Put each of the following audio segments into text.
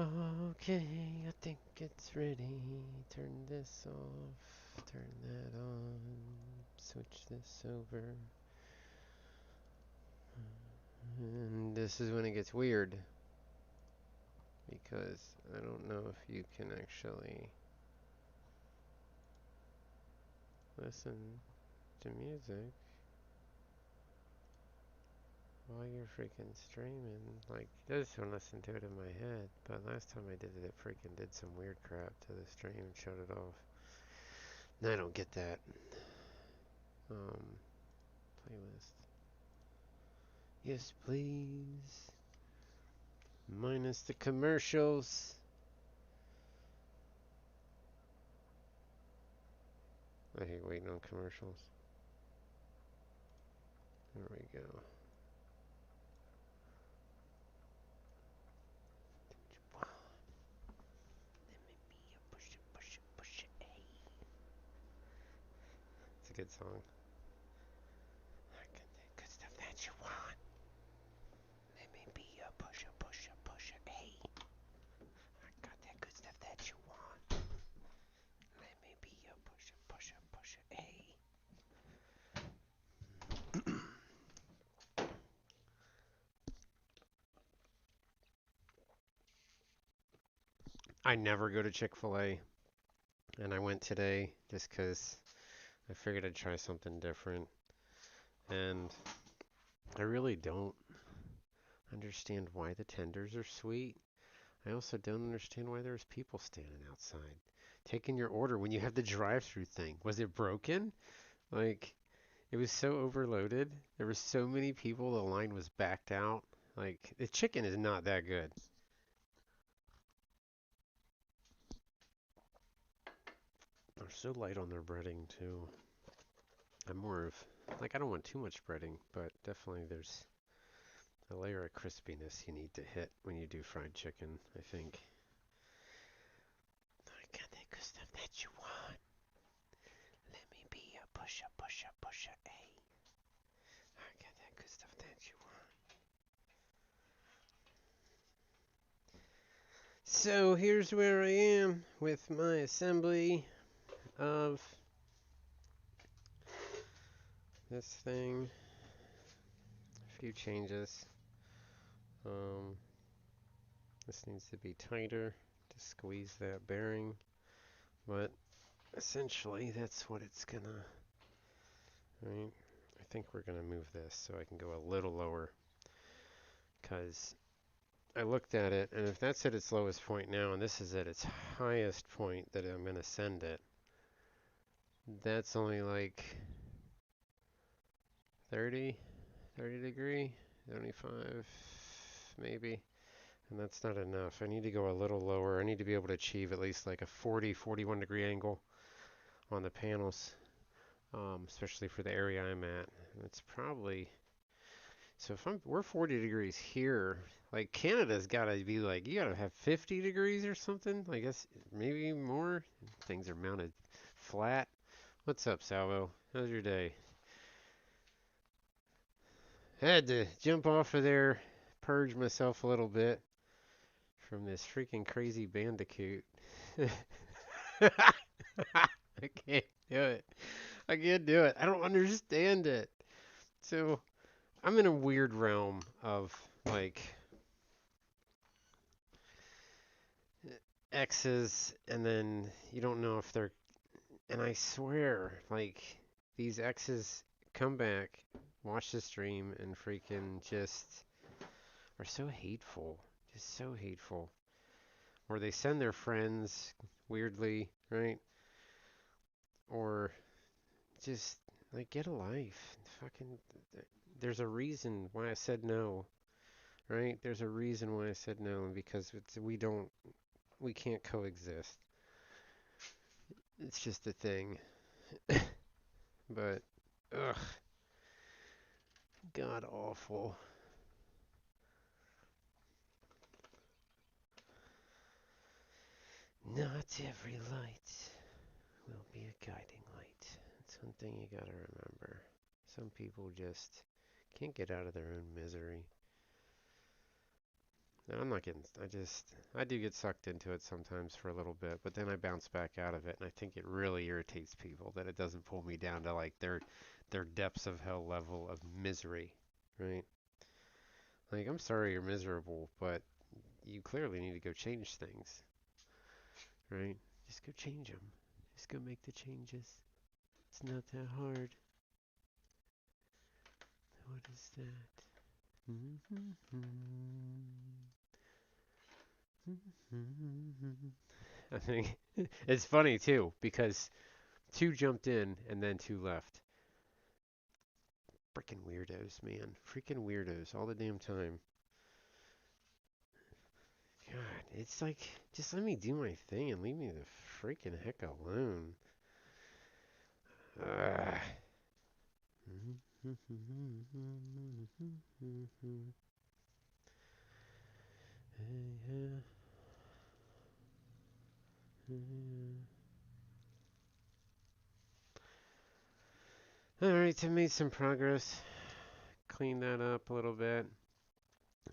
Okay, I think it's ready. Turn this off, turn that on, switch this over. And this is when it gets weird because I don't know if you can actually listen to music while you're freaking streaming. Like, this one listen to it in my head, but last time I did it, it freaking did some weird crap to the stream and shut it off. And I don't get that. Playlist. Yes, please. Minus the commercials. I hate waiting on commercials. There we go. It's a good song. I got that good stuff that you want. Let me be a pusher, pusher, pusher, hey. I got that good stuff that you want. Let me be a pusher, pusher, pusher, hey. I never go to Chick-fil-A, and I went today just because I figured I'd try something different. And I really don't understand why the tenders are sweet. I also don't understand why there's people standing outside taking your order when you have the drive-through thing. Was it broken? Like, it was so overloaded. There were so many people, the line was backed out. Like, the chicken is not that good. They're so light on their breading, too. I'm more of, like, I don't want too much breading, but definitely there's a layer of crispiness you need to hit when you do fried chicken, I think. I got that good stuff that you want. Let me be a pusher, pusher, pusher, hey. I got that good stuff that you want. So here's where I am with my assembly of this thing. A few changes. This needs to be tighter to squeeze that bearing, but essentially that's what it's gonna, right? I think we're gonna move this so I can go a little lower, because I looked at it, and if that's at its lowest point now, and this is at its highest point that I'm gonna send it, that's only like 30 degree, 75 maybe, and that's not enough. I need to go a little lower. I need to be able to achieve at least like a 41 degree angle on the panels, especially for the area I'm at. It's probably, so if we're 40 degrees here, like Canada's got to be like, you got to have 50 degrees or something. I guess maybe more. Things are mounted flat. What's up, Salvo? How's your day? Had to jump off of there, purge myself a little bit from this freaking crazy bandicoot. I can't do it. I can't do it. I don't understand it. So I'm in a weird realm of like X's, and then you don't know if they're. And I swear, like these X's come back, watch the stream, and freaking just are so hateful. Just so hateful. Or they send their friends weirdly, right? Or just like get a life. Fucking, there's a reason why I said no, right? There's a reason why I said no, and because we can't coexist. It's just a thing. But, ugh, god awful. Not every light will be a guiding light. That's one thing you gotta remember. Some people just can't get out of their own misery. No, I'm not getting. I do get sucked into it sometimes for a little bit, but then I bounce back out of it, and I think it really irritates people that it doesn't pull me down to like their depths of hell level of misery, right? Like, I'm sorry you're miserable, but you clearly need to go change things, right? Just go change them. Just go make the changes. It's not that hard. What is that? I think it's funny too because two jumped in and then two left. Freaking weirdos, man. Freaking weirdos all the damn time. God, it's like, just let me do my thing and leave me the freaking heck alone. Ugh. Alright, I made some progress. Cleaned that up a little bit.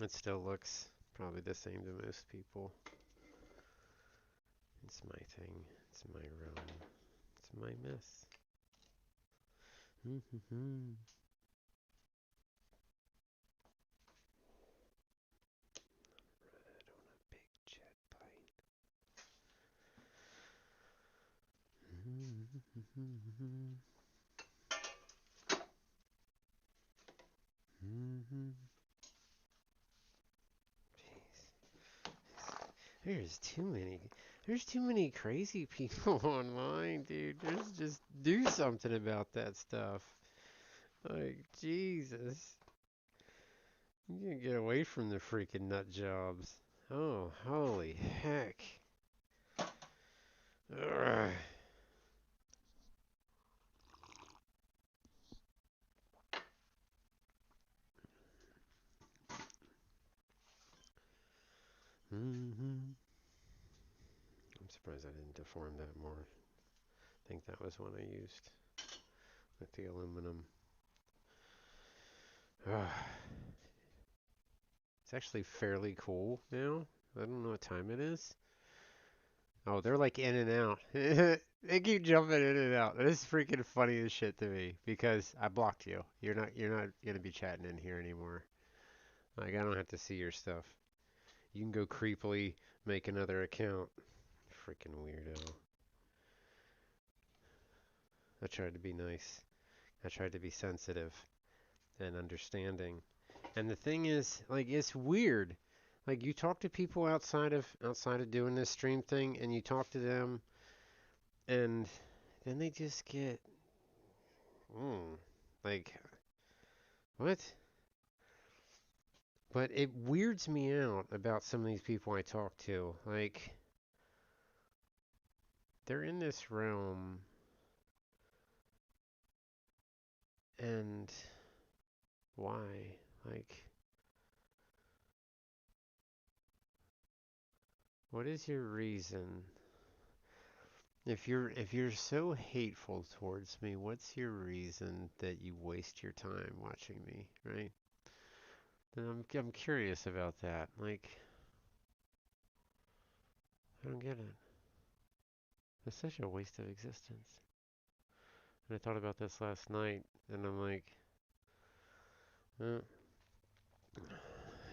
It still looks probably the same to most people. It's my thing. It's my realm. It's my mess. Big jet plane. There's too many. There's too many crazy people online, dude. There's just do something about that stuff. Like, Jesus. You gotta get away from the freaking nut jobs. Oh, holy heck. Ugh. I'm surprised I didn't deform that more. I think that was one I used with the aluminum. Ugh. It's actually fairly cool now. I don't know what time it is. Oh, they're like in and out. They keep jumping in and out. This is freaking funny as shit to me because I blocked you. You're not gonna be chatting in here anymore. Like, I don't have to see your stuff. You can go creepily make another account. Freaking weirdo. I tried to be nice. I tried to be sensitive and understanding. And the thing is, like, it's weird. Like, you talk to people outside of doing this stream thing, and you talk to them, and then they just get, like, what? But it weirds me out about some of these people I talk to. Like, they're in this realm, and why? Like, what is your reason? If you're so hateful towards me, what's your reason that you waste your time watching me, right? And I'm curious about that. Like, I don't get it. It's such a waste of existence. And I thought about this last night, and I'm like, I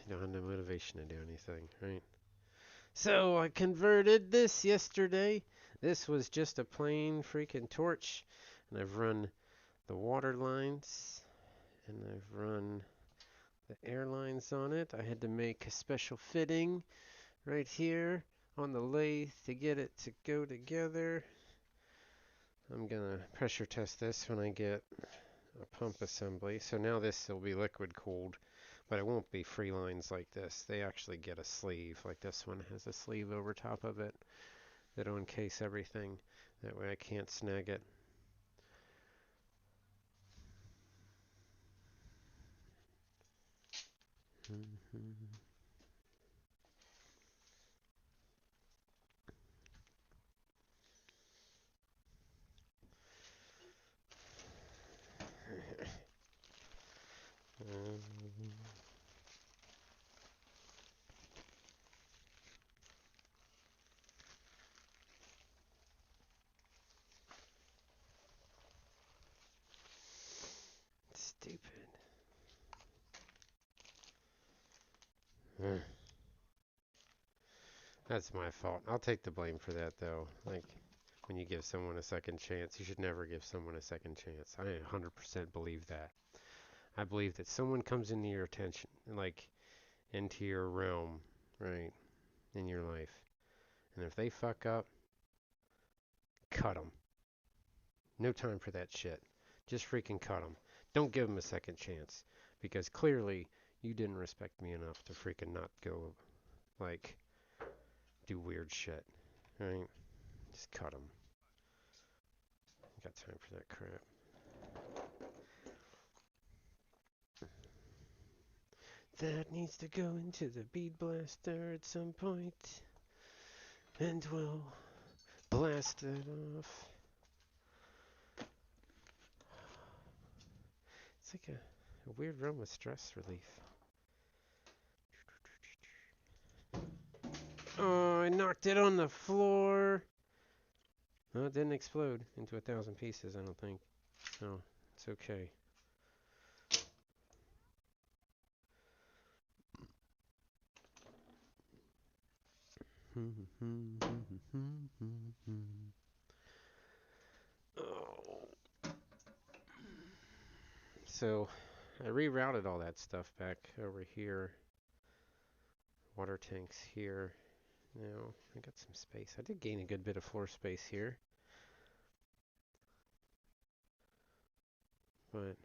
don't have no motivation to do anything, right? So I converted this yesterday. This was just a plain freaking torch, and I've run the water lines, and I've run the air lines on it. I had to make a special fitting right here on the lathe to get it to go together. I'm gonna pressure test this when I get a pump assembly. So now this will be liquid cooled, but it won't be free lines like this. They actually get a sleeve, like this one has a sleeve over top of it that'll encase everything. That way I can't snag it. stupid. Ugh. That's my fault. I'll take the blame for that, though. Like, when you give someone a second chance, you should never give someone a second chance. I 100% believe that. I believe that someone comes into your attention, like, into your realm, right, in your life. And if they fuck up, cut them. No time for that shit. Just freaking cut them. Don't give them a second chance. Because clearly, you didn't respect me enough to freaking not go, like, do weird shit. Right? Just cut them. Got time for that crap. That needs to go into the bead blaster at some point. And we'll blast it off. It's like a weird realm of stress relief. Oh, I knocked it on the floor. No, it didn't explode into 1,000 pieces, I don't think. No, it's okay. Oh. So, I rerouted all that stuff back over here. Water tanks here. Now, I got some space. I did gain a good bit of floor space here. But...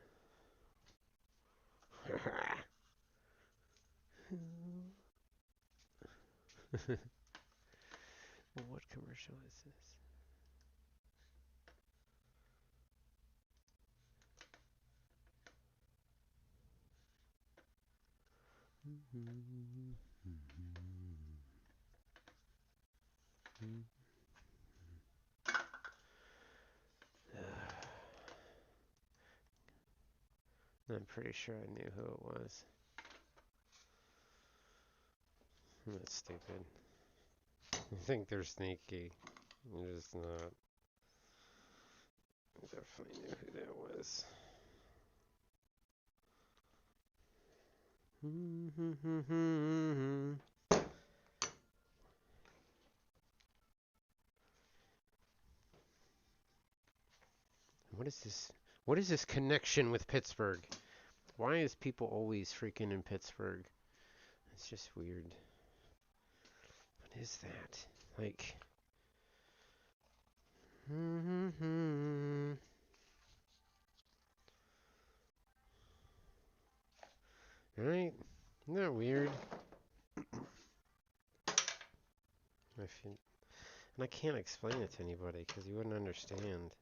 What commercial is this? I'm pretty sure I knew who it was. That's stupid. I think they're sneaky. They're just not. I definitely knew who that was. What is this? What is this connection with Pittsburgh? Why is people always freaking in Pittsburgh? It's just weird. What is that? Like... Right? Isn't that weird? And I can't explain it to anybody because you wouldn't understand.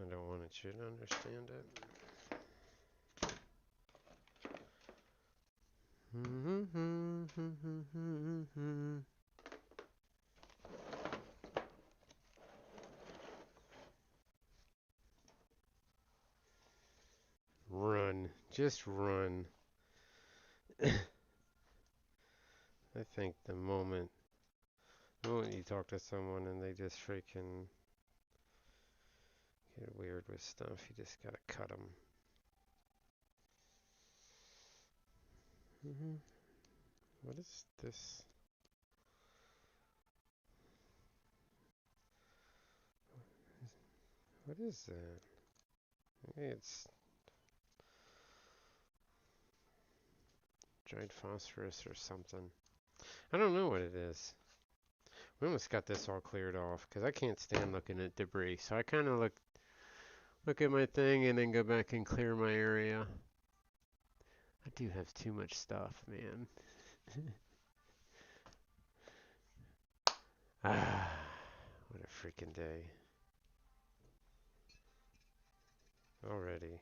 I don't want you to understand it. Run. Just run. I think the moment you talk to someone and they just freaking get weird with stuff, you just gotta cut them. What is this? What is that? Maybe it's dried phosphorus or something. I don't know what it is. We almost got this all cleared off because I can't stand looking at debris. So I kind of look at my thing and then go back and clear my area. I do have too much stuff, man. Ah, what a freaking day. Already.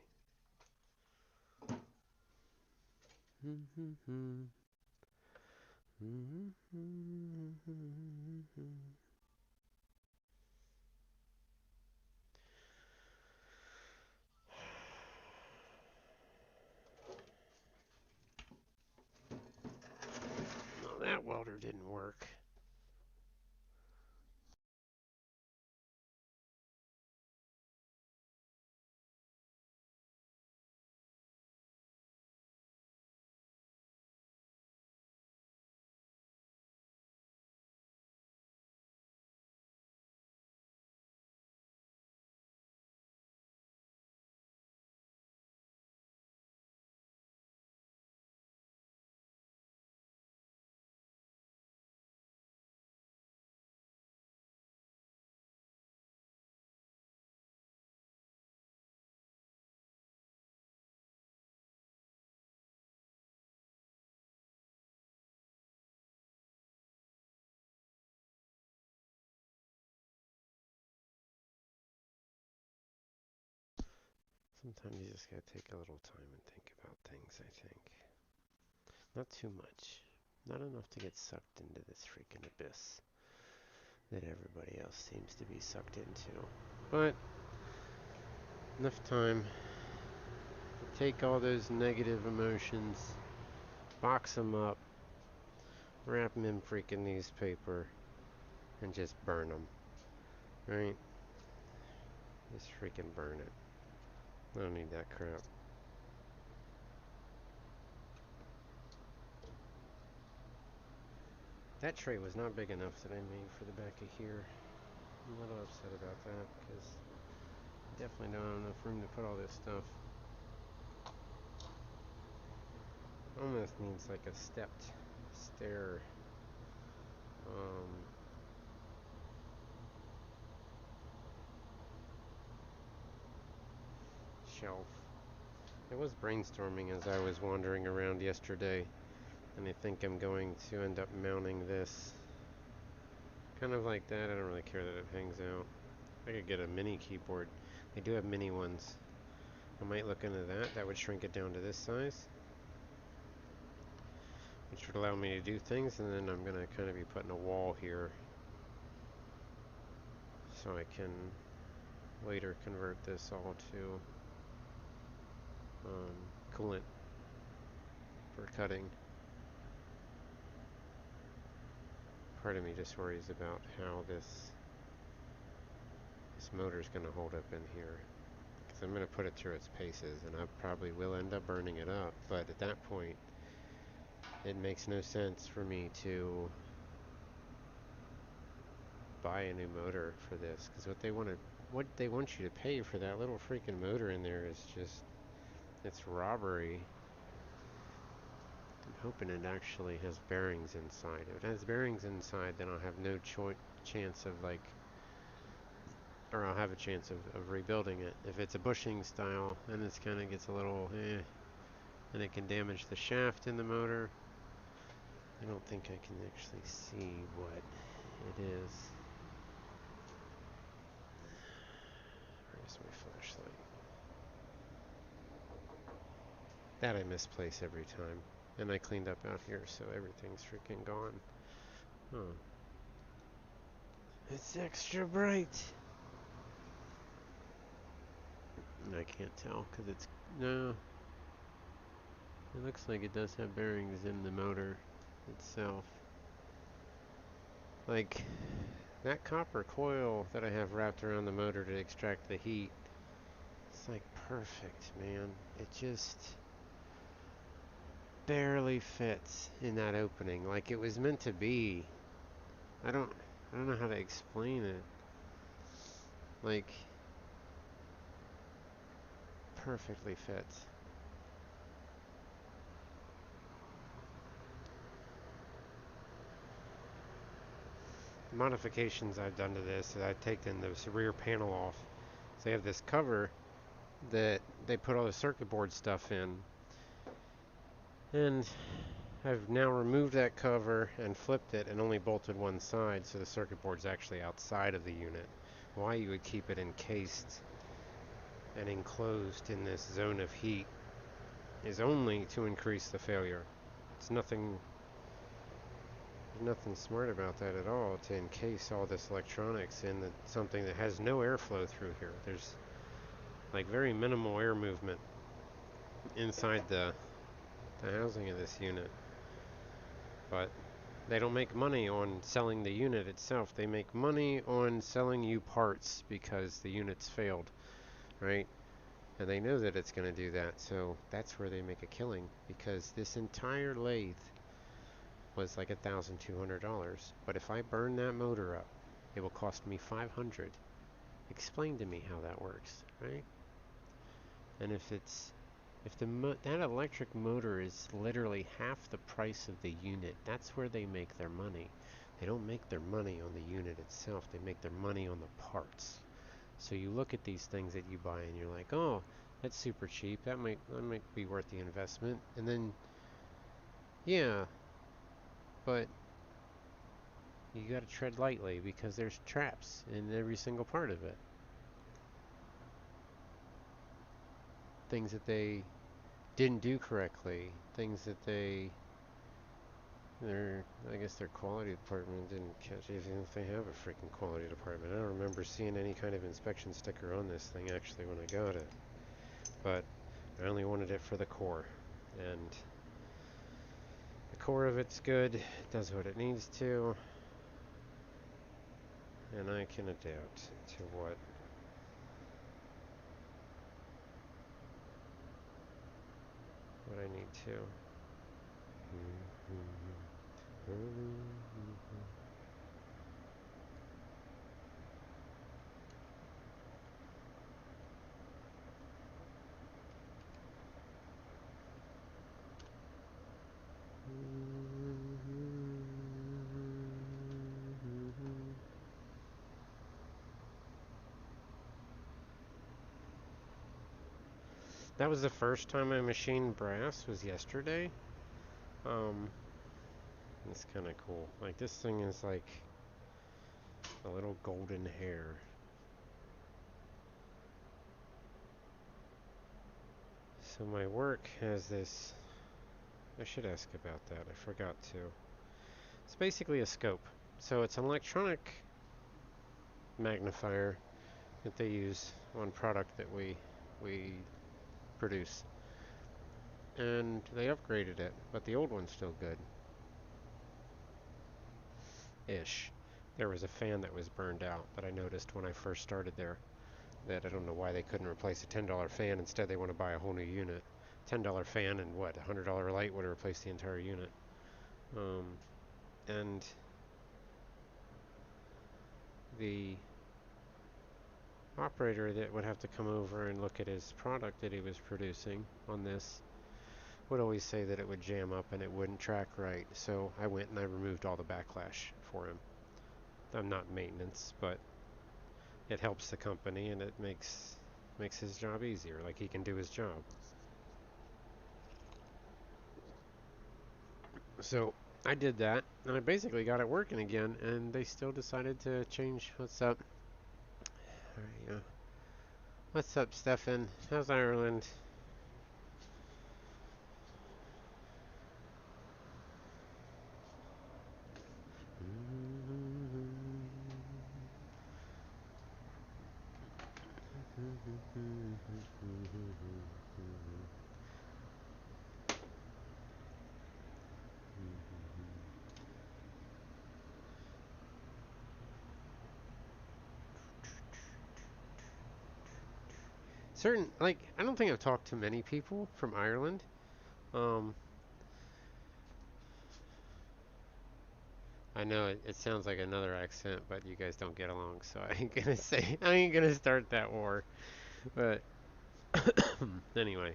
No, that welder didn't work. Sometimes you just gotta take a little time and think about things, I think. Not too much. Not enough to get sucked into this freaking abyss that everybody else seems to be sucked into. But enough time to take all those negative emotions, box them up, wrap them in freaking newspaper, and just burn them. Right? Just freaking burn it. I don't need that crap. That tray was not big enough that I made for the back of here. I'm a little upset about that because I definitely don't have enough room to put all this stuff. Almost needs like a stepped stair. Shelf. I was brainstorming as I was wandering around yesterday, and I think I'm going to end up mounting this kind of like that. I don't really care that it hangs out. I could get a mini keyboard. They do have mini ones. I might look into that. That would shrink it down to this size, which would allow me to do things, and then I'm going to kind of be putting a wall here so I can later convert this all to coolant for cutting. Part of me just worries about how this motor is going to hold up in here, because I'm going to put it through its paces, and I probably will end up burning it up. But at that point, it makes no sense for me to buy a new motor for this, because what they want you to pay for that little freaking motor in there is just, it's robbery. I'm hoping it actually has bearings inside. If it has bearings inside, then I'll have no chance of or I'll have a chance of rebuilding it. If it's a bushing style, then it kind of gets a little and it can damage the shaft in the motor. I don't think I can actually see what it is. Where's my flashlight? That I misplace every time. And I cleaned up out here, so everything's freaking gone. Huh. It's extra bright! I can't tell, because it's... No. It looks like it does have bearings in the motor itself. Like, that copper coil that I have wrapped around the motor to extract the heat, it's like perfect, man. It just barely fits in that opening, like it was meant to be. I don't know how to explain it. Like, perfectly fits. The modifications I've done to this is I've taken this rear panel off. So they have this cover that they put all the circuit board stuff in. And I've now removed that cover and flipped it and only bolted one side, so the circuit board's actually outside of the unit. Why you would keep it encased and enclosed in this zone of heat is only to increase the failure. It's nothing smart about that at all, to encase all this electronics in something that has no airflow through here. There's like very minimal air movement inside the housing of this unit. But they don't make money on selling the unit itself. They make money on selling you parts because the unit's failed, right? And they know that it's going to do that, so that's where they make a killing, because this entire lathe was like $1,200. But if I burn that motor up, it will cost me $500. Explain to me how that works, right? And if that electric motor is literally half the price of the unit, that's where they make their money. They don't make their money on the unit itself. They make their money on the parts. So you look at these things that you buy and you're like, oh, that's super cheap. That might be worth the investment. And then, yeah, but you got to tread lightly because there's traps in every single part of it. things that they didn't do correctly, things that their, I guess their quality department didn't catch, even if they have a freaking quality department. I don't remember seeing any kind of inspection sticker on this thing actually when I got it. But I only wanted it for the core. And the core of it's good, it does what it needs to, and I can adapt to what I need to. That was the first time I machined brass, was yesterday. It's kind of cool. Like, this thing is like a little golden hair. So my work has this, I should ask about that, I forgot to. It's basically a scope. So it's an electronic magnifier that they use on product that we produce. And they upgraded it, but the old one's still good. Ish. There was a fan that was burned out that I noticed when I first started there. That I don't know why they couldn't replace a $10 fan. Instead, they want to buy a whole new unit. $10 fan and what? A $100 light would have replaced the entire unit. And the operator that would have to come over and look at his product that he was producing on this would always say that it would jam up and it wouldn't track right. So I went and I removed all the backlash for him. I'm not maintenance, but it helps the company and it makes his job easier. Like, he can do his job. So I did that, and I basically got it working again, and they still decided to change. What's up? Alright, yeah. What's up, Stefan? How's Ireland? Like, I don't think I've talked to many people from Ireland. I know it sounds like another accent, but you guys don't get along, so I ain't gonna start that war. But anyway.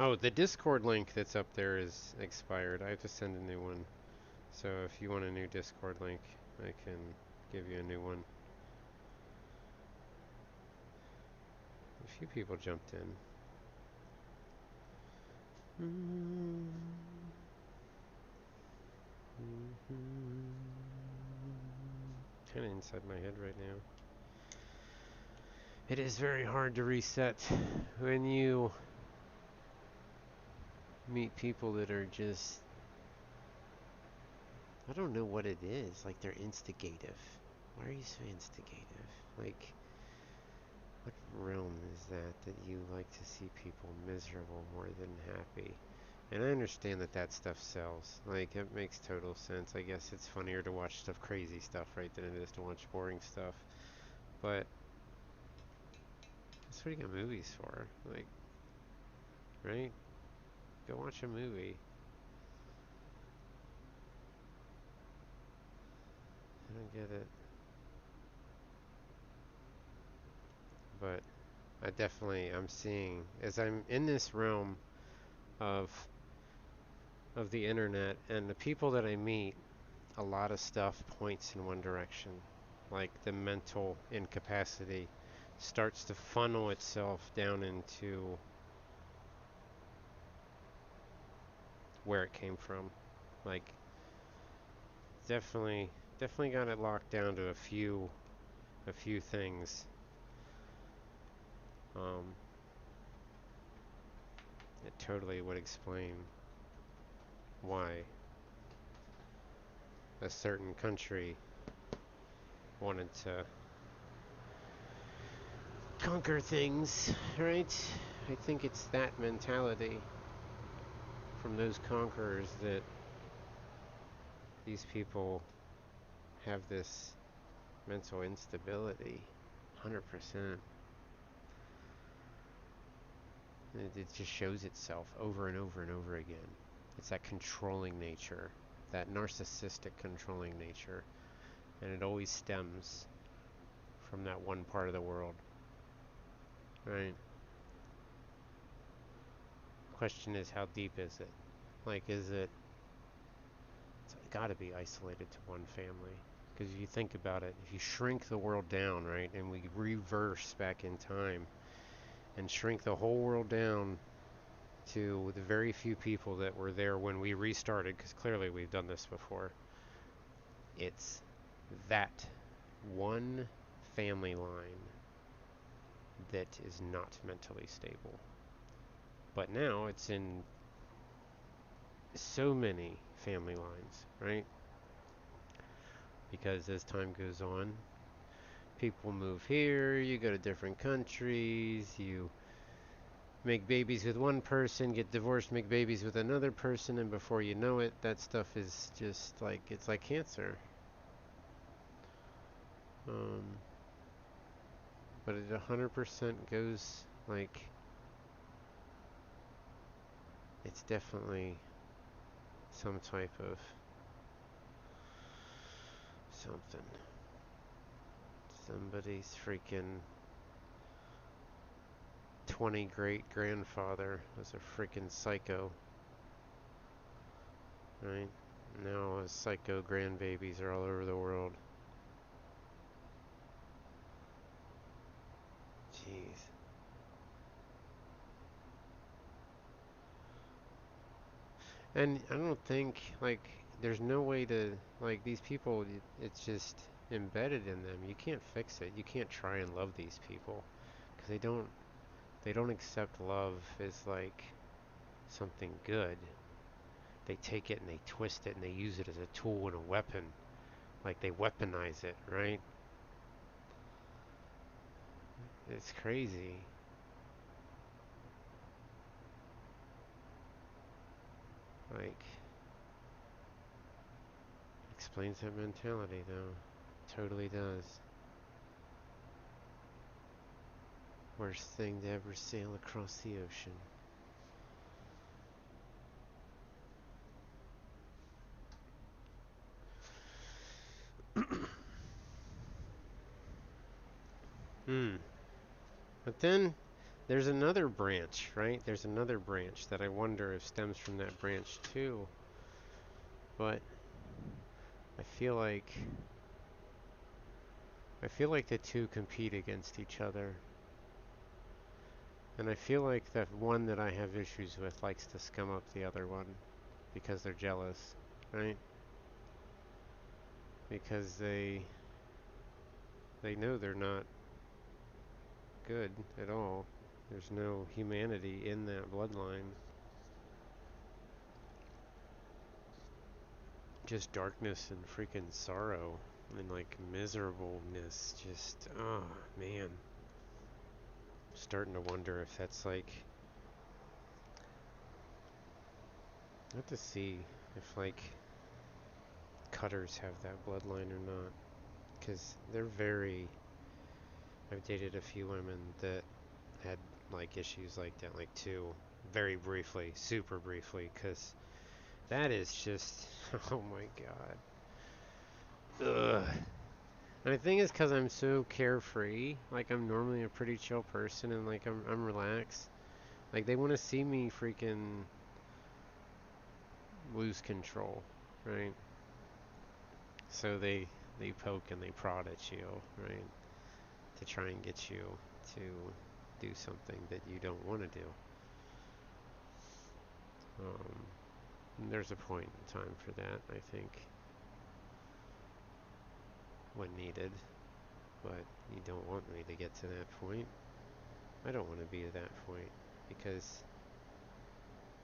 Oh, the Discord link that's up there is expired. I have to send a new one. So if you want a new Discord link, I can give you a new one. A few people jumped in. Kind of inside my head right now. It is very hard to reset when you meet people that are just, I don't know what it is, like they're instigative. Why are you so instigative? Like, what realm is that you like to see people miserable more than happy? And I understand that stuff sells. Like, it makes total sense. I guess it's funnier to watch crazy stuff, right, than it is to watch boring stuff. But that's what you got movies for. Like, right? Go watch a movie. I don't get it. But I'm seeing, as I'm in this realm of the internet and the people that I meet, a lot of stuff points in one direction. Like, the mental incapacity starts to funnel itself down into where it came from. Like, definitely got it locked down to a few things. Um, it totally would explain why a certain country wanted to conquer things, right? I think it's that mentality from those conquerors that these people have this mental instability. 100%. It just shows itself over and over and over again. It's that controlling nature, that narcissistic controlling nature, and it always stems from that one part of the world, right? Question is, how deep is it? Like, is it? It's got to be isolated to one family. Because if you think about it, if you shrink the world down, right, and we reverse back in time and shrink the whole world down to the very few people that were there when we restarted, because clearly we've done this before, it's that one family line that is not mentally stable. But now it's in so many family lines, right? Because as time goes on, people move here, you go to different countries, you make babies with one person, get divorced, make babies with another person, and before you know it, that stuff is just like, it's like cancer. But it 100% goes, like, it's definitely some type of something. Somebody's freaking 20 great grandfather was a freaking psycho, right? Now his psycho grandbabies are all over the world. Jeez. And I don't think, like, there's no way to, like, these people, it's just embedded in them. You can't fix it. You can't try and love these people because they don't accept love as like something good. They take it and they twist it and they use it as a tool and a weapon. Like they weaponize it, right? It's crazy. Like, explains that mentality though. Totally does. Worst thing to ever sail across the ocean. But then there's another branch, right? There's another branch that I wonder if stems from that branch too. But I feel like the two compete against each other. And I feel like the one that I have issues with likes to scum up the other one because they're jealous, right? Because they know they're not good at all. There's no humanity in that bloodline. Just darkness and freaking sorrow and like miserableness. Just, oh man. Starting to wonder if that's like, I have to see if like cutters have that bloodline or not. Because they're very, I've dated a few women that had like issues like that, like two, very briefly, super briefly, because that is just, oh my god. Ugh. And the thing is, because I'm so carefree, like I'm normally a pretty chill person and like I'm relaxed, like they want to see me freaking lose control, right? So they poke and they prod at you, right? To try and get you to do something that you don't want to do. There's a point in time for that, I think, when needed, but you don't want me to get to that point. I don't want to be at that point because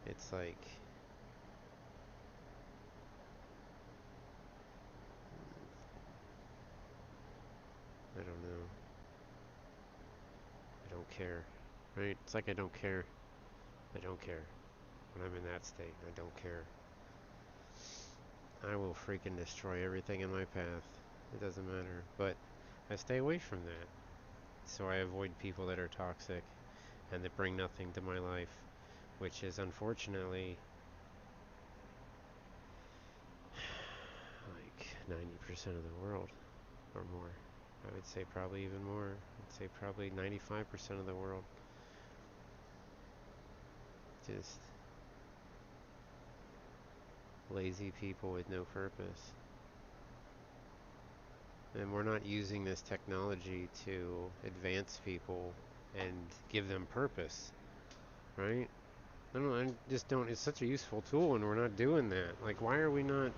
it's like I don't know. I don't care. Right? It's like I don't care. I don't care. When I'm in that state, I don't care. I will freaking destroy everything in my path. It doesn't matter. But I stay away from that. So I avoid people that are toxic and that bring nothing to my life, which is unfortunately like 90% of the world or more. I would say probably even more. I'd say probably 95% of the world. Just lazy people with no purpose. And we're not using this technology to advance people and give them purpose, right? I don't know, I just don't, it's such a useful tool and we're not doing that. Like, why are we not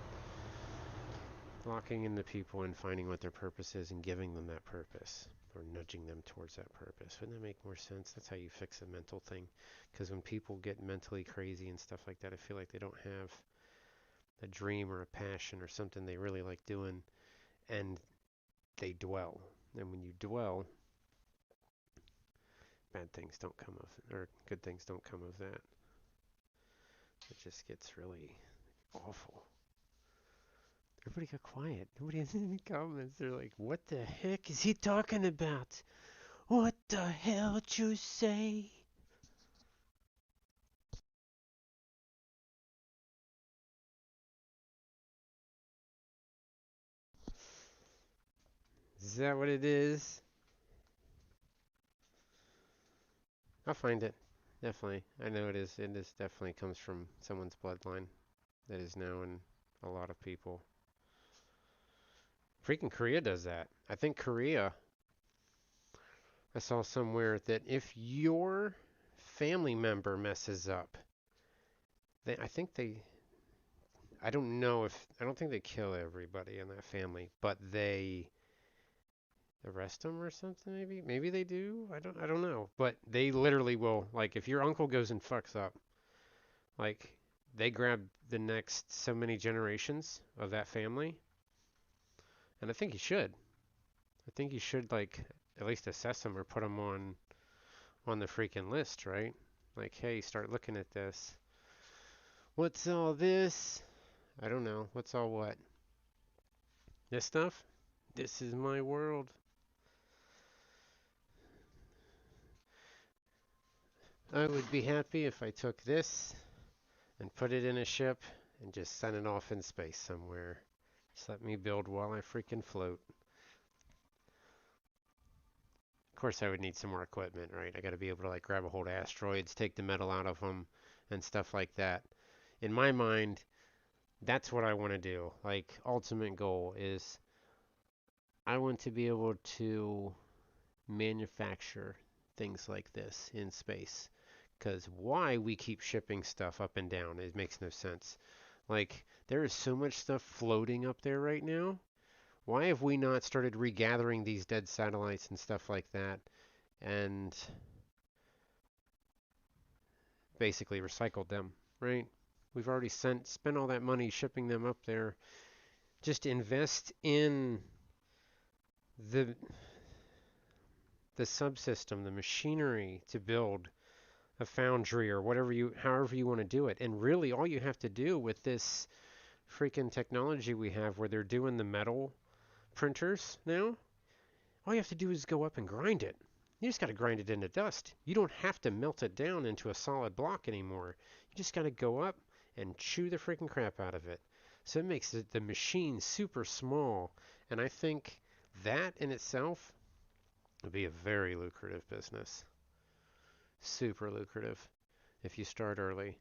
locking into people and finding what their purpose is and giving them that purpose? Or nudging them towards that purpose. Wouldn't that make more sense? That's how you fix a mental thing. Because when people get mentally crazy and stuff like that, I feel like they don't have a dream or a passion or something they really like doing, and they dwell. And when you dwell, bad things don't come of it, or good things don't come of that. It just gets really awful. Everybody got quiet. Nobody has any comments. They're like, what the heck is he talking about? What the hell did you say? Is that what it is? I'll find it. Definitely. I know it is. It is definitely comes from someone's bloodline that is now in a lot of people. Freaking Korea does that. I think Korea, I saw somewhere that if your family member messes up, I think I don't know if, I don't think they kill everybody in that family, but they arrest them or something maybe? Maybe they do. I don't know. But they literally will, like, if your uncle goes and fucks up, like, they grab the next so many generations of that family, and I think you should. I think you should, like, at least assess them or put them on the freaking list, right? Like, hey, start looking at this. What's all this? I don't know. What's all what? This stuff? This is my world. I would be happy if I took this and put it in a ship and just sent it off in space somewhere. Just let me build while I freaking float. Of course, I would need some more equipment, right? I got to be able to like grab a hold of asteroids, take the metal out of them, and stuff like that. In my mind, that's what I want to do. Like, ultimate goal is I want to be able to manufacture things like this in space. Because why we keep shipping stuff up and down, it makes no sense. Like, there is so much stuff floating up there right now. Why have we not started regathering these dead satellites and stuff like that and basically recycled them, right? We've already spent all that money shipping them up there. Just invest in the the subsystem, the machinery to build a foundry or however you want to do it. And really all you have to do with this freaking technology we have where they're doing the metal printers now, all you have to do is go up and grind it. You just got to grind it into dust. You don't have to melt it down into a solid block anymore. You just got to go up and chew the freaking crap out of it. So it makes the machine super small. And I think that in itself would be a very lucrative business. Super lucrative if you start early.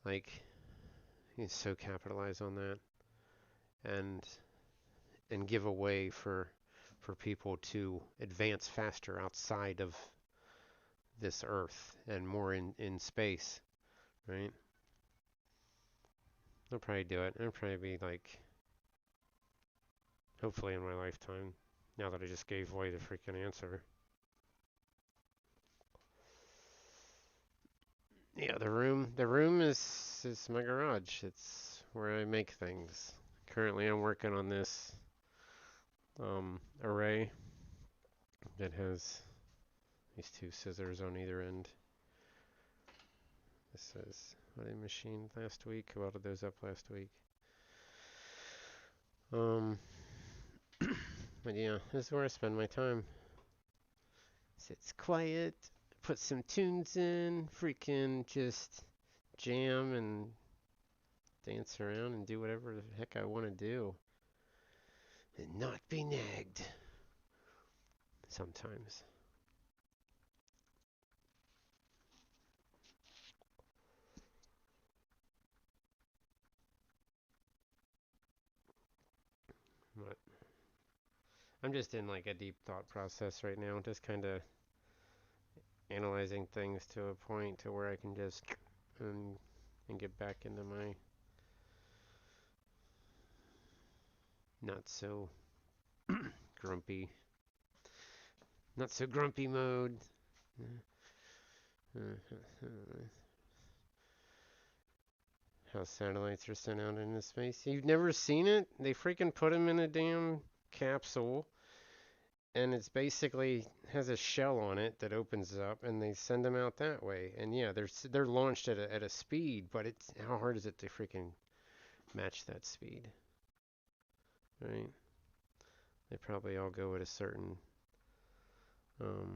Like, you can so capitalize on that and give a way for people to advance faster outside of this Earth and more in space, right? They'll probably do it. It'll probably be like, hopefully in my lifetime, now that I just gave away the freaking answer. Yeah, the room is my garage. It's where I make things. Currently, I'm working on this array that has these two scissors on either end. This is what I machined last week. I welded those up last week. Um, but yeah, this is where I spend my time. It's quiet, put some tunes in, freaking just jam and dance around and do whatever the heck I want to do. And not be nagged. Sometimes. But I'm just in like a deep thought process right now, just kind of analyzing things to a point to where I can just and get back into my not so grumpy, not so grumpy mode. How satellites are sent out into space. You've never seen it? They freaking put them in a damn capsule, and it's basically has a shell on it that opens up, and they send them out that way. And yeah, they're launched at a speed, but it's how hard is it to freaking match that speed, right? They probably all go at a certain.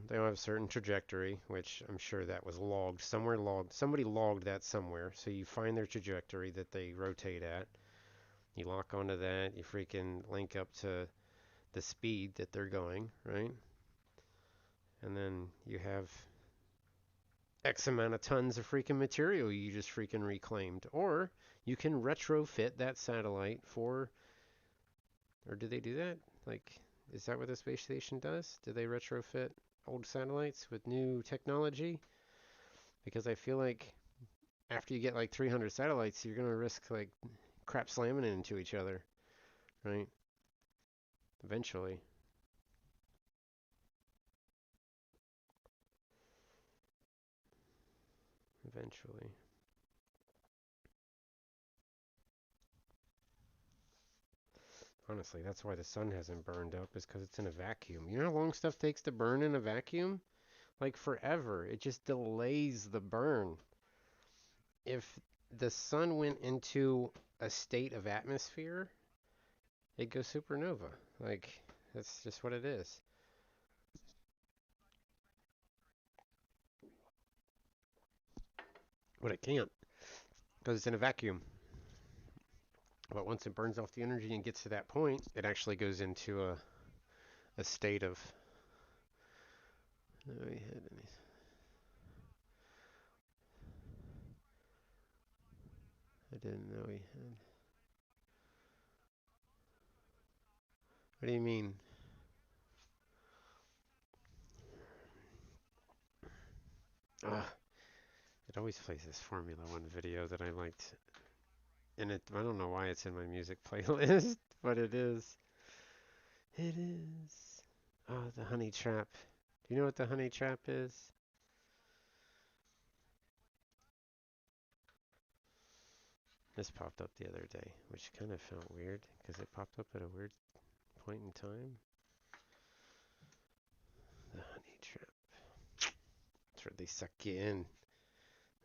They all have a certain trajectory, which I'm sure that was logged somewhere. Somebody logged that somewhere. So you find their trajectory that they rotate at. You lock onto that. You freaking link up to the speed that they're going, right? And then you have X amount of tons of freaking material you just freaking reclaimed. Or you can retrofit that satellite for, or do they do that? Like, is that what the space station does? Do they retrofit old satellites with new technology? Because I feel like after you get like 300 satellites, you're going to risk like crap slamming into each other, right? Eventually. Eventually. Honestly, that's why the sun hasn't burned up, is because it's in a vacuum. You know how long stuff takes to burn in a vacuum? Like forever. It just delays the burn. If the sun went into a state of atmosphere, it goes supernova. Like, that's just what it is. But it can't, because it's in a vacuum. But once it burns off the energy and gets to that point, it actually goes into a state of. Oh, we had any. I didn't know we had. What do you mean? Ugh, it always plays this Formula One video that I liked, and I don't know why it's in my music playlist, but it is. It is. Oh, the Honey Trap. Do you know what the Honey Trap is? This popped up the other day, which kind of felt weird because it popped up at a weird point in time. The Honey Trap. That's where they suck you in.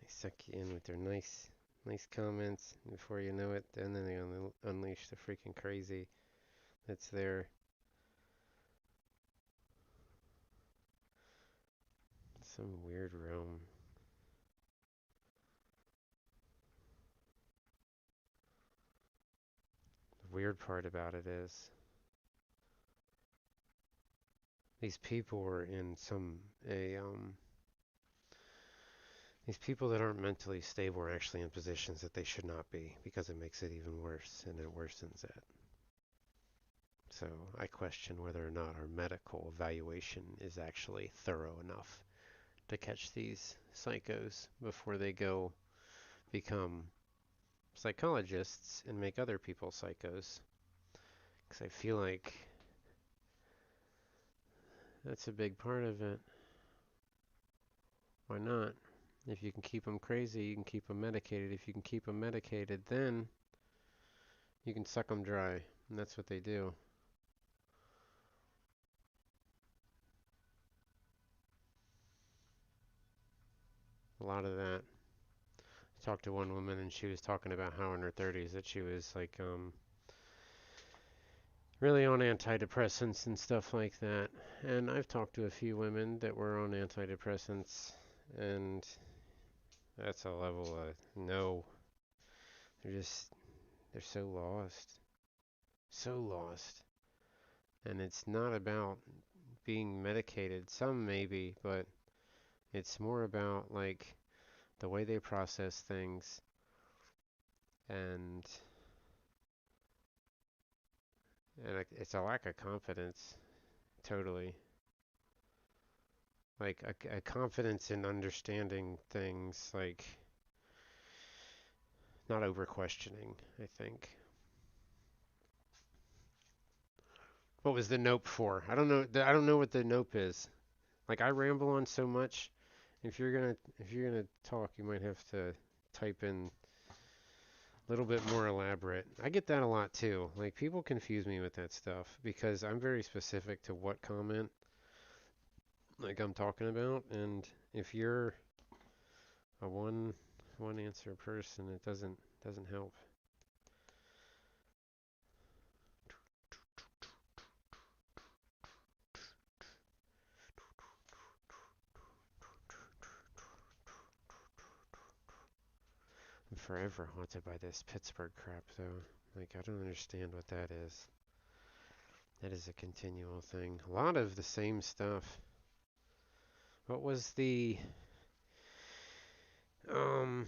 They suck you in with their nice comments. And before you know it, then they unleash the freaking crazy that's there. Some weird realm. The weird part about it is these people were in these people that aren't mentally stable are actually in positions that they should not be because it makes it even worse and it worsens it. So I question whether or not our medical evaluation is actually thorough enough to catch these psychos before they go become psychologists and make other people psychos. Because I feel like that's a big part of it. Why not? If you can keep them crazy, you can keep them medicated. If you can keep them medicated, then you can suck them dry. And that's what they do. A lot of that. I talked to one woman and she was talking about how in her 30s that she was like really on antidepressants and stuff like that. And I've talked to a few women that were on antidepressants and that's a level of no. They're so lost. So lost. And it's not about being medicated. Some maybe, but it's more about like the way they process things and it's a lack of confidence, totally. Like a confidence in understanding things, like not over questioning, I think. What was the nope for? I don't know. I don't know what the nope is. Like I ramble on so much. If you're gonna talk, you might have to type in a little bit more elaborate. I get that a lot too. Like people confuse me with that stuff because I'm very specific to what comment like I'm talking about, and if you're a one answer person, it doesn't help. I'm forever haunted by this Pittsburgh crap though. Like I don't understand what that is. That is a continual thing. A lot of the same stuff. What was um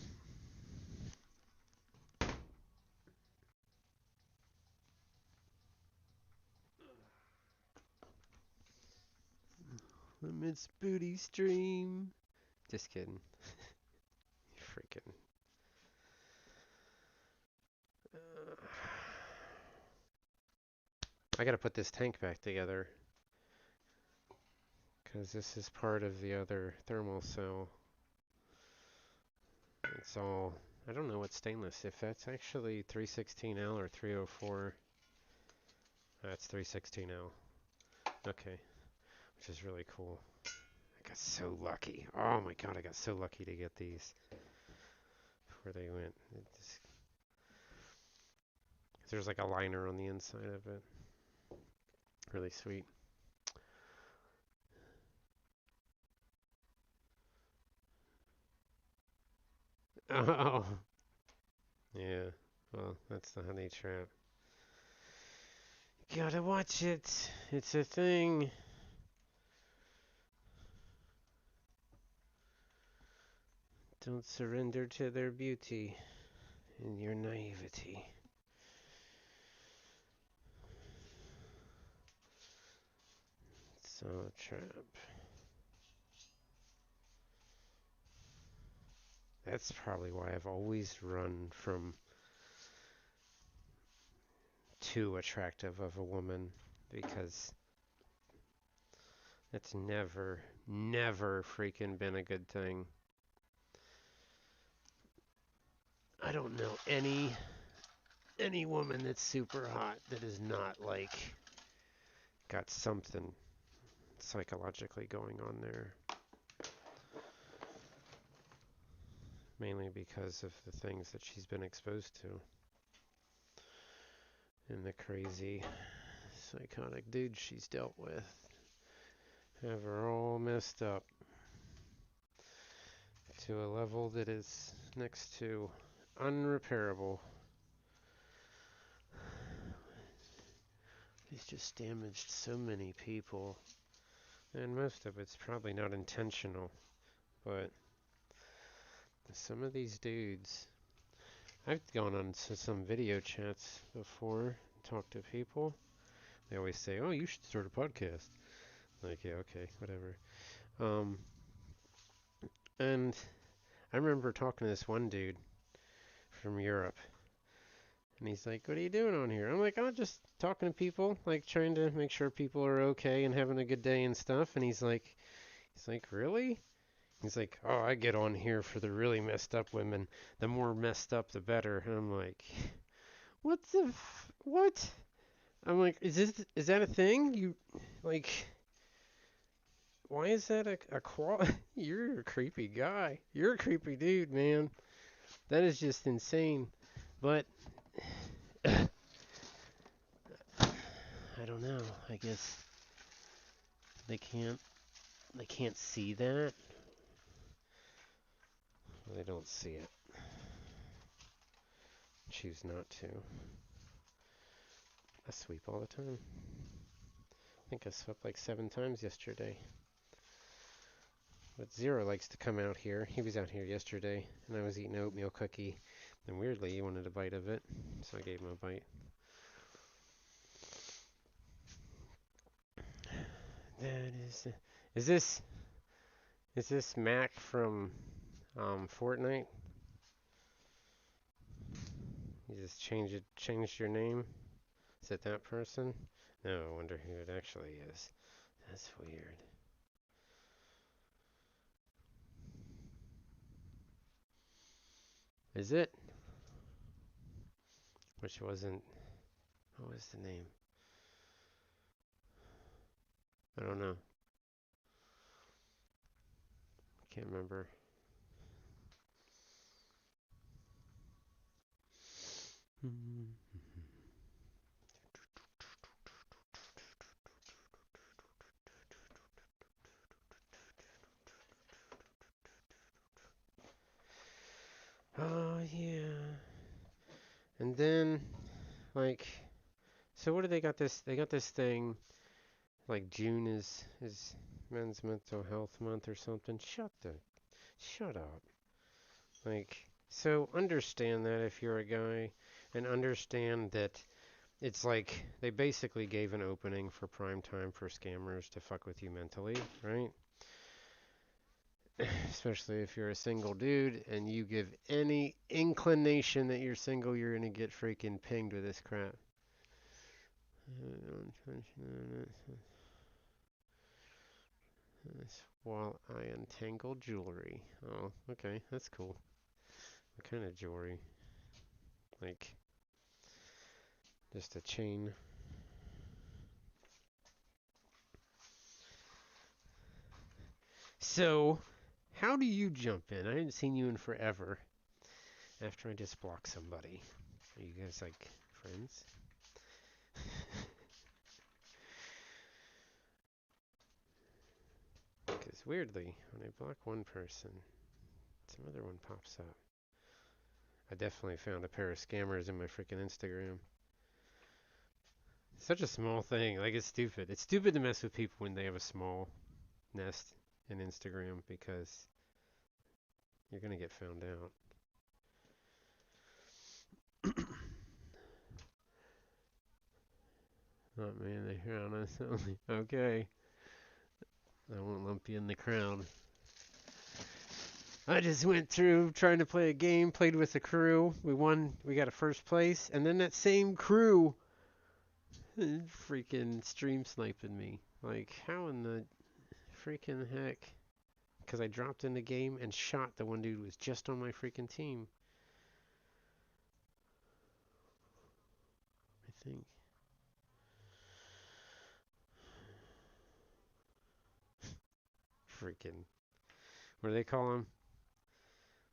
Miss Booty Stream? Just kidding. Freaking. I gotta put this tank back together because this is part of the other thermal cell. It's all, I don't know what stainless, if that's actually 316L or 304. That's 316L. Okay, which is really cool. I got so lucky. Oh my god, I got so lucky to get these before they went. There's like a liner on the inside of it. Really sweet. Oh, yeah. Well, that's the honey trap. Gotta watch it. It's a thing. Don't surrender to their beauty and your naivety. It's a trap. That's probably why I've always run from too attractive of a woman, because it's never freaking been a good thing. I don't know any woman that's super hot that is not like got something psychologically going on there. Mainly because of the things that she's been exposed to. And the crazy psychotic dudes she's dealt with have her all messed up to a level that is next to unrepairable. He's just damaged so many people. And most of it's probably not intentional, but some of these dudes, I've gone on to some video chats before, talked to people. They always say, "Oh, you should start a podcast." Like, yeah, okay, whatever. Um, and I remember talking to this one dude from Europe, and he's like, "What are you doing on here?" I'm like, "I'm just talking to people, like trying to make sure people are okay and having a good day and stuff." And he's like, "Really?" He's like, oh, I get on here for the really messed up women. The more messed up, the better. And I'm like, what? I'm like, is that a thing? You like, why is that a qual? You're a creepy guy. You're a creepy dude, man. That is just insane. But I don't know. I guess they can't see that. They don't see it. Choose not to. I sweep all the time. I think I swept like 7 times yesterday. But Zero likes to come out here. He was out here yesterday, and I was eating an oatmeal cookie. And weirdly, he wanted a bite of it, so I gave him a bite. That is this Mac from Fortnite? You just changed your name? Is it that person? No, I wonder who it actually is. That's weird. Is it? Which wasn't. What was the name? I don't know. Can't remember. Oh yeah. And then like, so what do they got this? They got this thing like June is Men's Mental Health Month or something. Shut up. Like, so understand that if you're a guy, and understand that it's like they basically gave an opening for prime time for scammers to fuck with you mentally, right? Especially if you're a single dude and you give any inclination that you're single, you're gonna get freaking pinged with this crap. While I untangle jewelry. Oh, okay, that's cool. What kind of jewelry? Like, just a chain? So, how do you jump in? I haven't seen you in forever. After I just block somebody. Are you guys like friends? Because weirdly, when I block one person, some other one pops up. I definitely found a pair of scammers in my freaking Instagram. Such a small thing. Like, it's stupid. It's stupid to mess with people when they have a small nest in Instagram because you're going to get found out. Oh man, they found us. Okay. I won't lump you in the crowd. I just went through trying to play a game, played with the crew. We won, we got a first place, and then that same crew freaking stream sniping me. Like, how in the freaking heck? Because I dropped in the game and shot the one dude who was just on my freaking team. I think. Freaking. What do they call them?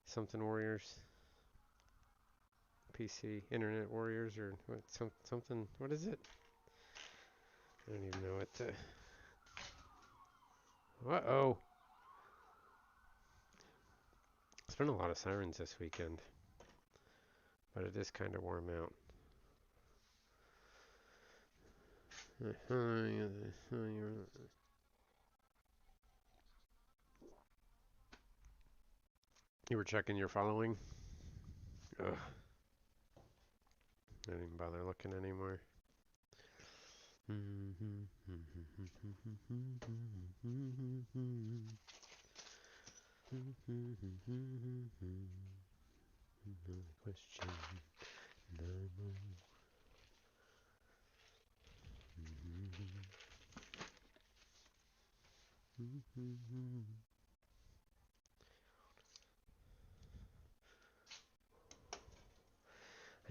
Something warriors? PC internet warriors or what? Something. What is it? I don't even know what to. Uh-oh. It's been a lot of sirens this weekend, but it is kind of warm out. You were checking your following? Ugh. I didn't even bother looking anymore. Question.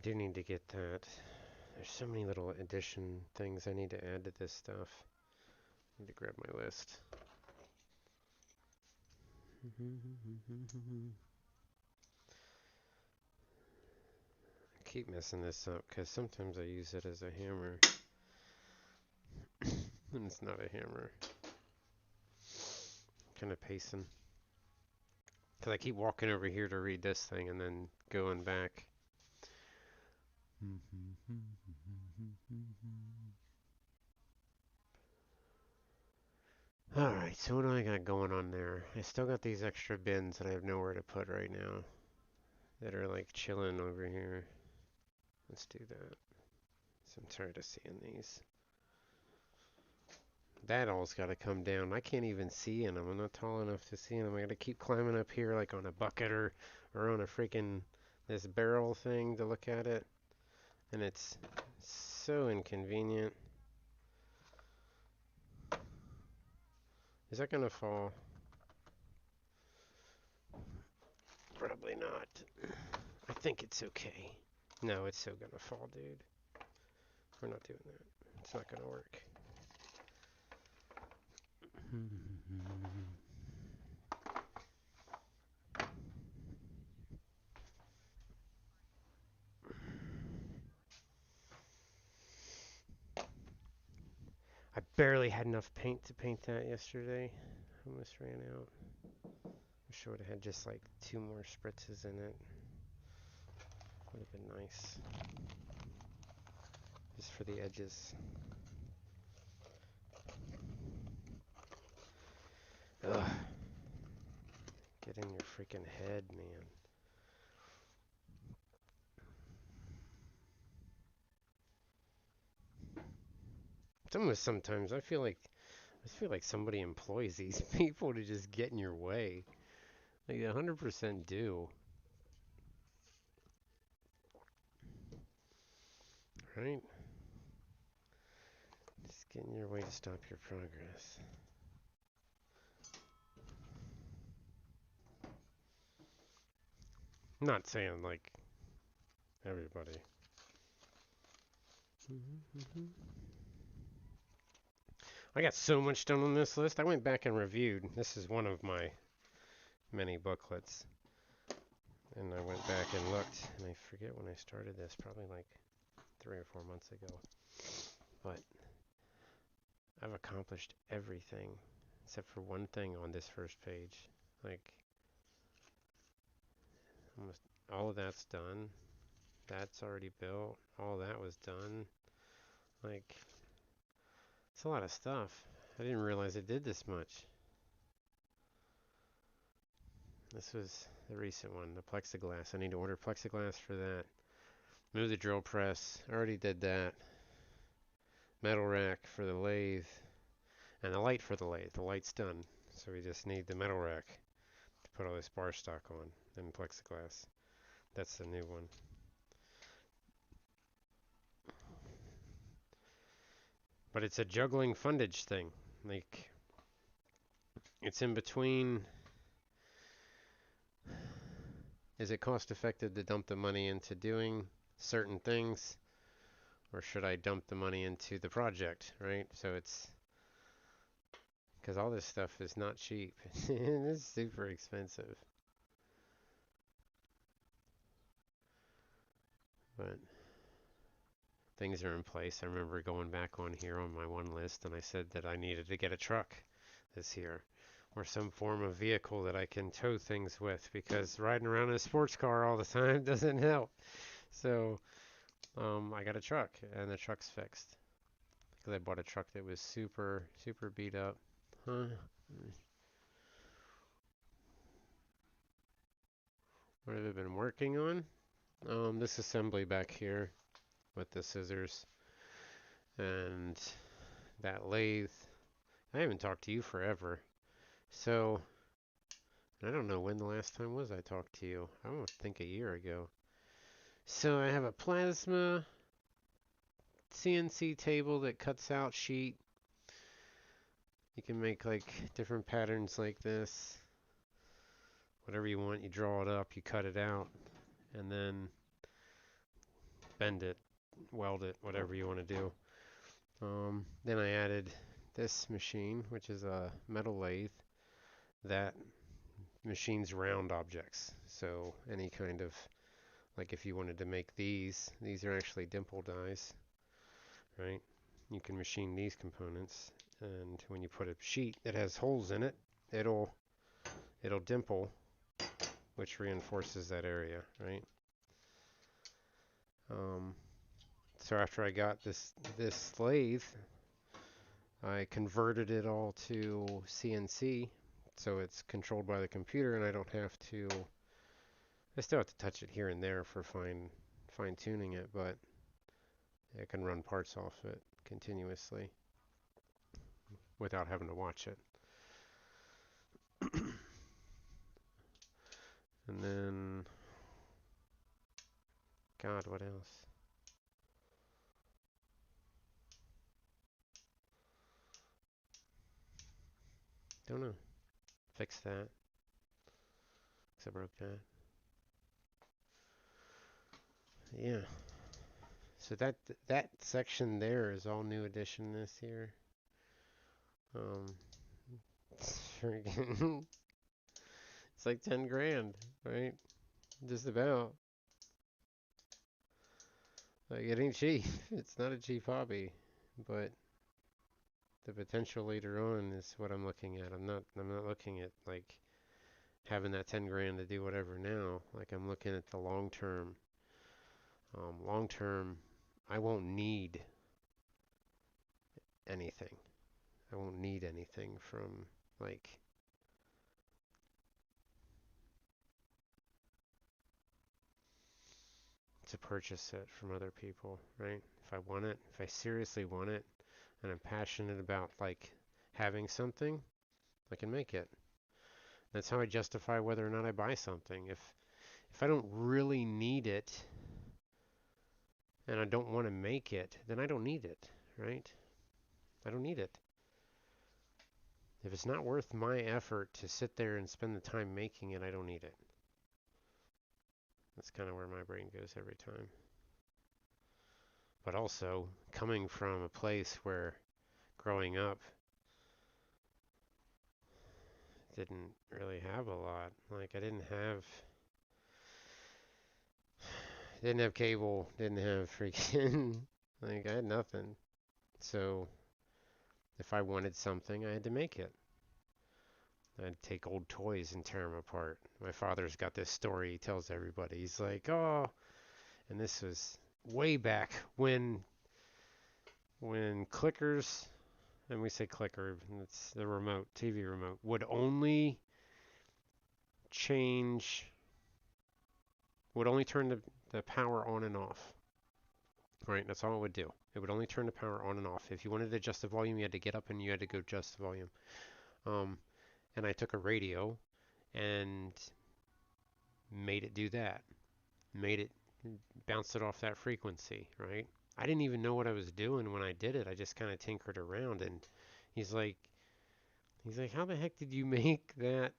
do need to get that. There's so many little addition things I need to add to this stuff. I need to grab my list. I keep messing this up because sometimes I use it as a hammer. And it's not a hammer. Kind of pacing. Because I keep walking over here to read this thing and then going back. Alright, so what do I got going on there? I still got these extra bins that I have nowhere to put right now. That are like chilling over here. Let's do that. So I'm tired of seeing these. That all's got to come down. I can't even see in them. I'm not tall enough to see in them. I got to keep climbing up here like on a bucket or on a freaking this barrel thing to look at it. And it's so inconvenient. Is that going to fall? Probably not. I think it's okay. No, it's so going to fall, dude. We're not doing that. It's not going to work. I barely had enough paint to paint that yesterday. Almost ran out. Wish I would have had just like 2 more spritzes in it. Would have been nice. Just for the edges. Ugh. Get in your freaking head, man. It's almost sometimes I feel like somebody employs these people to just get in your way. Like 100% do. Right? Just get in your way to stop your progress. I'm not saying like everybody. I got so much done on this list. I went back and reviewed. This is one of my many booklets. And I went back and looked, and I forget when I started this, probably like 3 or 4 months ago. But I've accomplished everything except for one thing on this first page. Like, almost all of that's done. That's already built. All that was done. Like, it's a lot of stuff. I didn't realize it did this much. This was the recent one, the plexiglass. I need to order plexiglass for that. Move the drill press. I already did that. Metal rack for the lathe. And the light for the lathe. The light's done. So we just need the metal rack to put all this bar stock on. And plexiglass. That's the new one. But it's a juggling fundage thing. Like, it's in between. Is it cost effective to dump the money into doing certain things? Or should I dump the money into the project, right? So it's, because all this stuff is not cheap. It's super expensive. But things are in place. I remember going back on here on my one list and I said that I needed to get a truck this year or some form of vehicle that I can tow things with, because riding around in a sports car all the time doesn't help. So I got a truck, and the truck's fixed because I bought a truck that was super beat up. Huh? What have I been working on? This assembly back here with the scissors and that lathe. I haven't talked to you forever. So, I don't know when the last time was I talked to you. I don't think a year ago. So I have a plasma CNC table that cuts out sheet. You can make like different patterns like this. Whatever you want, you draw it up, you cut it out, and then bend it, weld it, whatever you want to do. Then I added this machine, which is a metal lathe that machines round objects. So any kind of, like if you wanted to make these are actually dimple dies, right? You can machine these components, and when you put a sheet that has holes in it, it'll dimple, which reinforces that area, right? Um, so after I got this lathe, I converted it all to CNC, so it's controlled by the computer, and I don't have to. I still have to touch it here and there for fine tuning it, but I can run parts off it continuously without having to watch it. And then, God, what else? Don't know. Fix that. 'Cause I broke that. Yeah. So that section there is all new edition this year. Um, it's like 10 grand, right? Just about. Like it ain't cheap. It's not a cheap hobby, but the potential later on is what I'm looking at. I'm not looking at like having that 10 grand to do whatever now. Like I'm looking at the long term. Long term, I won't need anything. I won't need anything from like to purchase it from other people, right? If I want it, if I seriously want it, and I'm passionate about like having something, I can make it. That's how I justify whether or not I buy something. If I don't really need it and I don't want to make it, then I don't need it, right? I don't need it. If it's not worth my effort to sit there and spend the time making it, I don't need it. That's kind of where my brain goes every time. But also, coming from a place where growing up didn't really have a lot. Like I didn't have cable, didn't have freaking like I had nothing. So if I wanted something, I had to make it. I'd take old toys and tear them apart. My father's got this story he tells everybody. He's like, "Oh," and this was way back when clickers, and we say clicker, it's the remote, TV remote, would only change, would only turn the power on and off. Right, that's all it would do. It would only turn the power on and off. If you wanted to adjust the volume, you had to get up and you had to go adjust the volume. Um, and I took a radio and made it do that. Made it bounce it off that frequency, right? I didn't even know what I was doing when I did it. I just kind of tinkered around and he's like he's like, "How the heck did you make that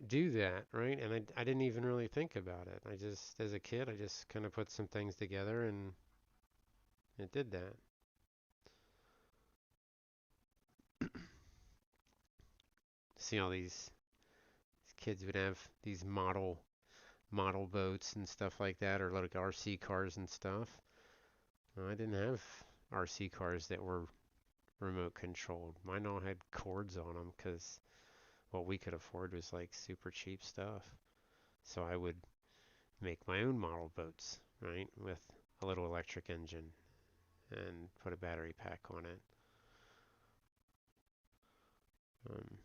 do that?" Right? And I didn't even really think about it. I just as a kid, I just kind of put some things together and it did that. See all these kids would have these model boats and stuff like that, or like RC cars and stuff. No, I didn't have RC cars that were remote controlled. Mine all had cords on them because what we could afford was like super cheap stuff. So I would make my own model boats, right, with a little electric engine and put a battery pack on it. Um,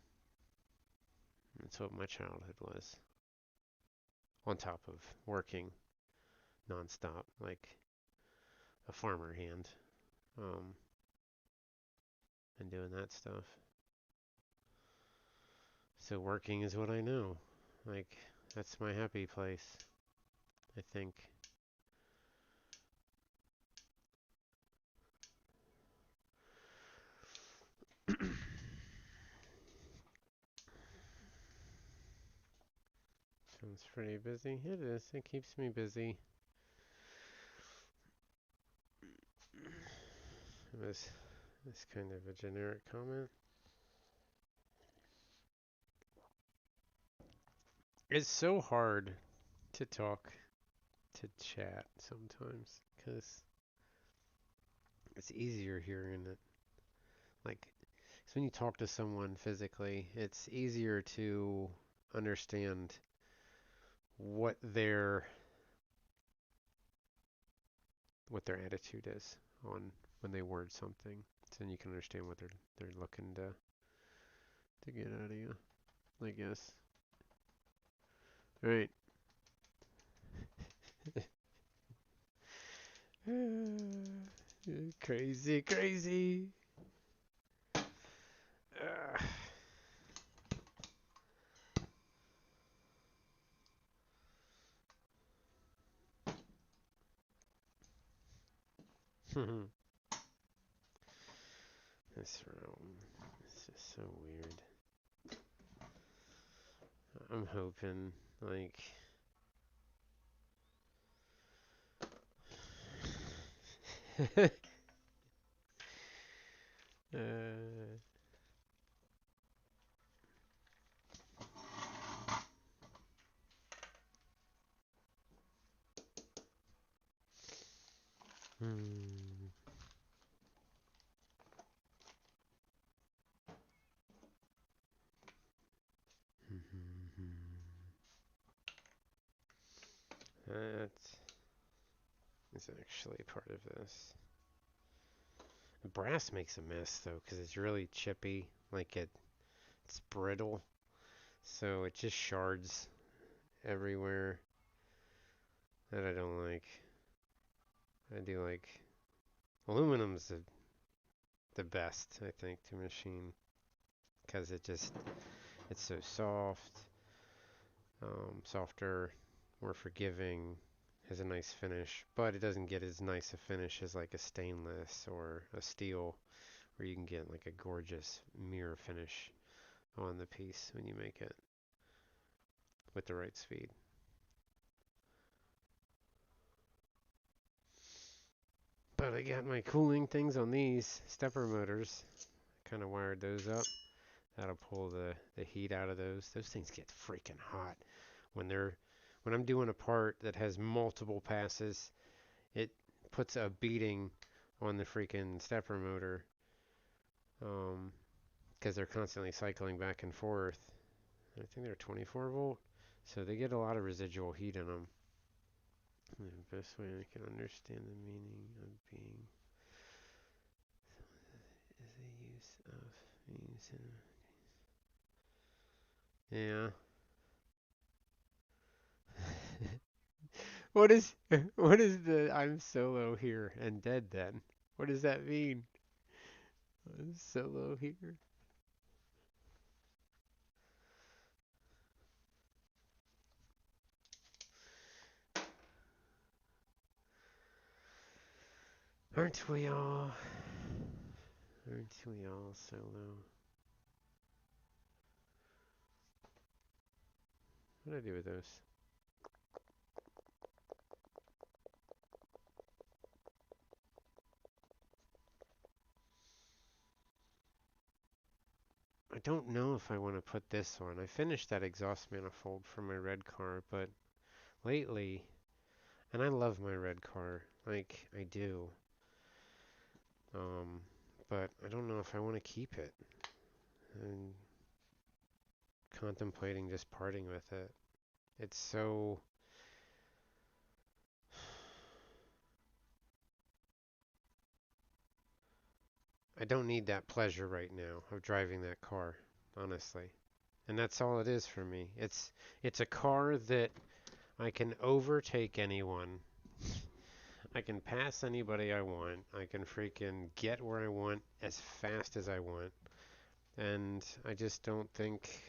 that's what my childhood was. On top of working nonstop, like a farmer hand, um, and doing that stuff. So working is what I know. Like, that's my happy place, I think. Sounds pretty busy. It is. It keeps me busy. It's kind of a generic comment. It's so hard to talk to chat sometimes because it's easier hearing it. Like, 'cause when you talk to someone physically, it's easier to understand what their attitude is on when they word something. So then you can understand what they're looking to get out of you, I guess. Right. Crazy, crazy. This room is just so weird. I'm hoping, like, uh, hmm. That is actually part of this. The brass makes a mess though, because it's really chippy, like it's brittle, so it just shards everywhere. That I don't like. I do like aluminum's the best, I think, to machine, because it's so soft, softer, more forgiving, has a nice finish, but it doesn't get as nice a finish as like a stainless or a steel, where you can get like a gorgeous mirror finish on the piece when you make it with the right speed. But I got my cooling things on these stepper motors. Kind of wired those up. That'll pull the heat out of those. Those things get freaking hot when I'm doing a part that has multiple passes. It puts a beating on the freaking stepper motor, because they're constantly cycling back and forth. I think they're 24 volt, so they get a lot of residual heat in them. The best way I can understand the meaning of being is the use of means. Yeah. What is what is the I'm solo here and dead then? What does that mean? I'm solo here. Aren't we all? Aren't we all solo? What do I do with those? I don't know if I want to put this on. I finished that exhaust manifold for my red car, but lately, and I love my red car, like I do, um, but I don't know if I want to keep it. And contemplating just parting with it. It's so I don't need that pleasure right now of driving that car, honestly. And that's all it is for me. It's a car that I can overtake anyone. I can pass anybody I want. I can freaking get where I want as fast as I want. And I just don't think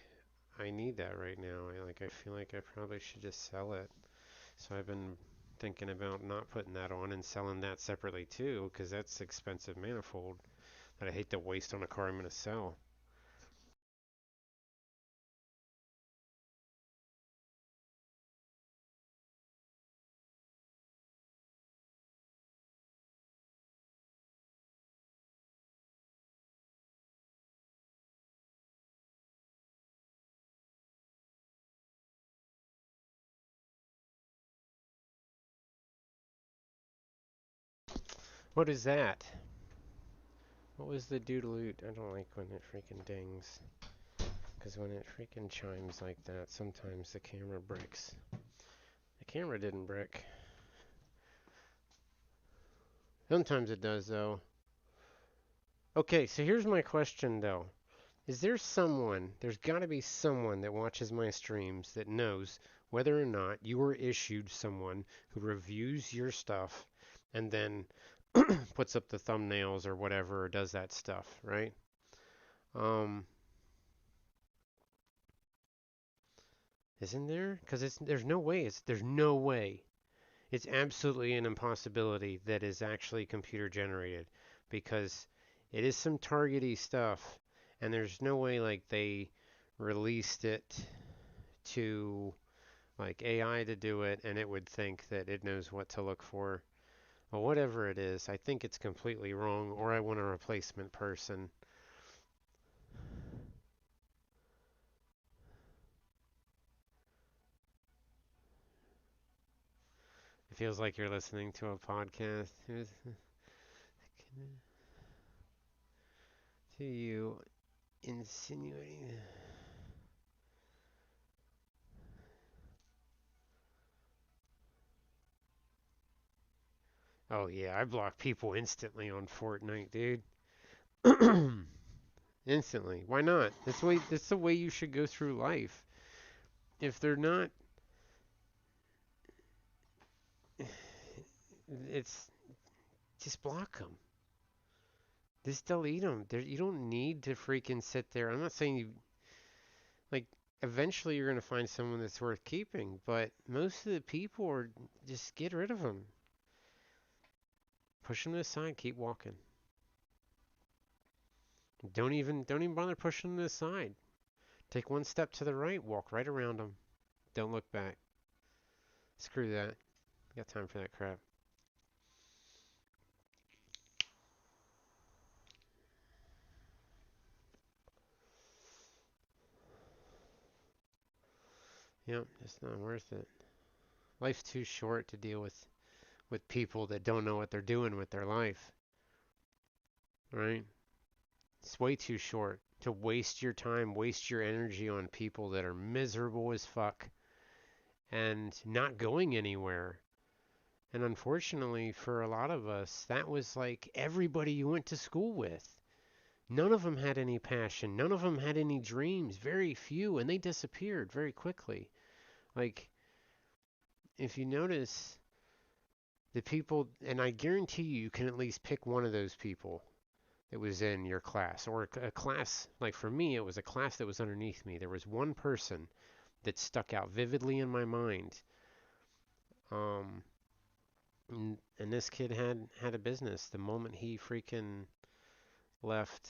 I need that right now. I feel like I probably should just sell it. So I've been thinking about not putting that on and selling that separately too, because that's expensive manifold that I hate to waste on a car I'm going to sell. What is that? What was the doodaloot? I don't like when it freaking dings. Because when it freaking chimes like that, sometimes the camera bricks. The camera didn't brick. Sometimes it does, though. Okay, so here's my question, though. Is there someone, there's got to be someone that watches my streams that knows whether or not you were issued someone who reviews your stuff and then puts up the thumbnails or whatever or does that stuff, right? Um, isn't there? Because there's no way. There's no way. It's absolutely an impossibility that is actually computer generated because it is some targety stuff, and there's no way like they released it to like AI to do it and it would think that it knows what to look for. Well, whatever it is, I think it's completely wrong, or I want a replacement person. It feels like you're listening to a podcast. To you insinuating. Oh yeah, I block people instantly on Fortnite, dude. Instantly. Why not? That's the way you should go through life. If they're not, it's just block them. Just delete them. You don't need to freaking sit there. I'm not saying you like. Eventually, you're gonna find someone that's worth keeping, but most of the people are just get rid of them. Push them to the side. Keep walking. Don't even bother pushing them to the side. Take one step to the right. Walk right around them. Don't look back. Screw that. Got time for that crap. Yep, it's not worth it. Life's too short to deal with people that don't know what they're doing with their life, right? It's way too short to waste your time, waste your energy on people that are miserable as fuck and not going anywhere. And unfortunately, for a lot of us, that was like everybody you went to school with. None of them had any passion. None of them had any dreams. Very few, and they disappeared very quickly. Like, if you notice, the people, and I guarantee you can at least pick one of those people that was in your class, or a class, like for me, it was a class that was underneath me. There was one person that stuck out vividly in my mind. Um, and this kid had a business. The moment he freaking left